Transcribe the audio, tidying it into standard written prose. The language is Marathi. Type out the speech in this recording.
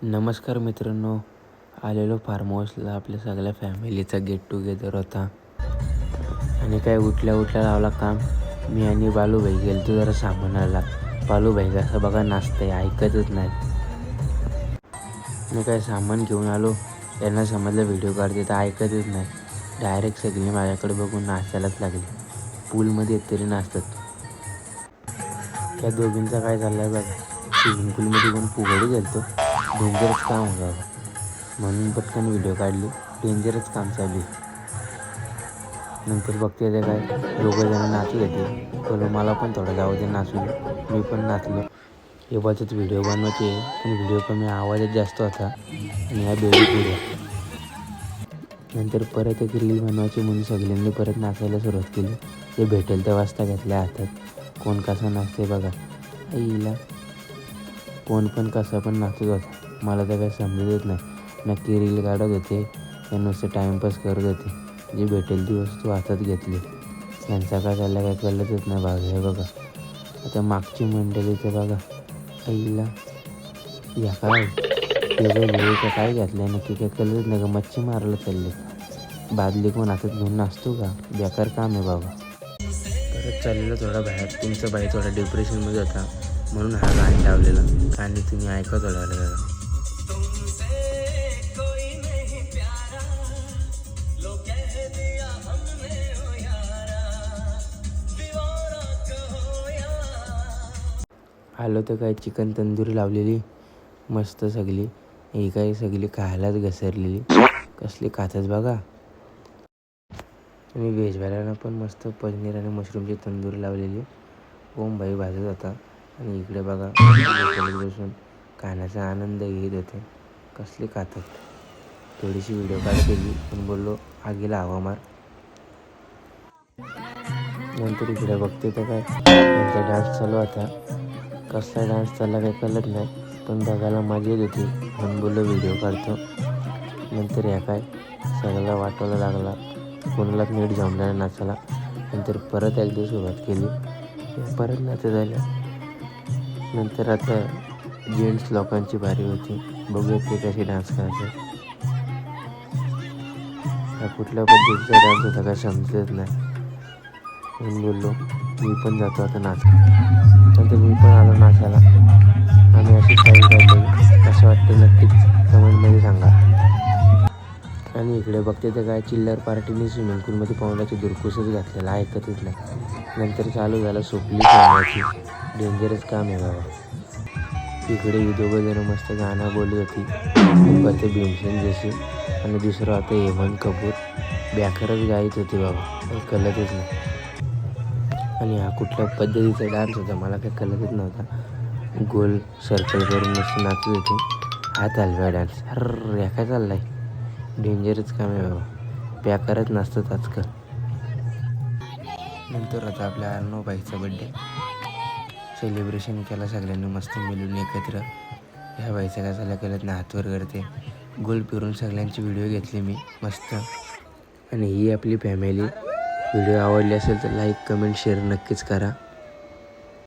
नमस्कार मित्रांनो, आलेलो फार्म हाऊसला आपल्या सगळ्या फॅमिलीचा गेट टुगेदर होता. आणि काय उठल्या लावला काम. मी आणि बालूभाई गेलतो जरा सामानाला. बालूभाई कसं बघा नाचतंय, ऐकतच नाही. मी काय सामान घेऊन आलो, यांना समजलं व्हिडिओ काढते तर ऐकतच नाही. डायरेक्ट सगळी माझ्याकडे बघून नाचायलाच लागली. पूलमध्ये तरी नाचतात. त्या दोघींचा काय चाललाय बघा. स्विमिंग पूलमध्ये कोण फुगडी गेलतो. डेंजरच काम आहे बाबा, म्हणून पटकन व्हिडिओ काढली. डेंजरच काम चालू आहे. नंतर बघते ते काय दोघंजणं नाचू येते. बोलो मला पण थोडं जाऊ दे नाचू. मी पण नाचलो. हे बघत व्हिडिओ बनवायचे, पण व्हिडिओ कमी आवाजच जास्त होता आणि ह्या बेबी पुढे. नंतर परत एक रील बनवायची म्हणून सगळ्यांनी परत नाचायला सुरुवात केली. ते भेटेल त्या वाजता घेतल्या हातात. कोण कसं नाचते बघा. आईला कोण पण कसं पण नाचत होता. मला तर काही समजतच नाही. नक्की रील काढत होते या नुसतं टाईमपास करत होते. जी भेटेल ती वस्तू हातात घेतली. त्यांचा काय चालला काय कळतच नाही बघा. हे बघा आता मागची मंडळीचं बघा. आईला या काय टेबल का काय घातलं नक्की काय कळतच नाही. का मच्छी मारायला चालले. बादली कोण हातात घेऊन नाचतो का. बेकार काम आहे बाबा. परत चाललेलं थोडा बाहेर. तुमचा बाई थोडा डिप्रेशनमध्ये होता म्हणून हा गाणी लावलेला. गाणी तुम्ही ऐका थोडा वेळा. आलो तर काय चिकन तंदुरी लावलेली मस्त सगळी. ही काही सगळी खायलाच घसरलेली. कसली खातात बघा. आणि व्हेजवाल्यांना पण मस्त पनीर आणि मशरूमची तंदुरी लावलेली. ओम भाई भाजत होता आणि इकडे बघा बसून खाण्याचा आनंद घेत होते. कसले खातात. थोडीशी व्हिडिओ काढ केली पण बोललो आगीला हवा मार. नंतर इकडे बघते तर काय त्यांचा डान्स चालू होता. कसला डान्स चालला काही कळत नाही, पण बघायला मजा येत होती म्हणून बोललो व्हिडिओ काढतो. नंतर या काय सगळा वाटायला लागला. कोणालाच नीट जमला नाचायला. नंतर परत एकदा सुरुवात केली. परत नाचत आल्या. नंतर आता जेंट्स लोकांची बारी होती. बघूया ते कसे डान्स करायचे. हा कुठल्या पद्धतीचा डान्स होता काय समजत नाही. म्हणून बोललो मी पण जातो आता नाच. नंतर मी पण आलो नाचायला. आम्ही अशी स्टाईल काढली. कसं वाटतं नक्कीच कमेंटमध्ये सांगा. आणि इकडे बघते तर काय चिल्लर पार्टीने स्विमिंग पूलमध्ये पाहुण्याची दुरकुसच घातलेला. ऐकतच नाही. नंतर चालू झालं सोपली खेळण्याची. डेंजरस काम आहे बाबा. इकडे ही दोघं जण मस्त गाणं बोलत होती. परत भीमसेन जोशी आणि दुसरं होतं हेमंत कपूर. बेकारच गायत होती बाबा. काही कळतच नाही. आणि हा कुठल्या पद्धतीचा डान्स होता मला काही कळतच नव्हता. गोल सर्कल करून मस्त नाचत होते. हात हलवा डान्स. हर या काय चाललाय. डेंजरच काम आहे बाबा. बेकारच नसतात आजकाल. नंतर आता आपल्या अर्णव भाईचा बड्डे. सेलिब्रेशन केला सगळ्यांनी मस्त मिळून एकत्र. ह्या भाईचं काय झालं कळत नाही. हातवर करते गोल फिरून सगळ्यांची व्हिडिओ घेतली मी मस्त. आणि ही आपली फॅमिली. व्हिडिओ आवडली असेल तर लाईक कमेंट शेअर नक्कीच करा.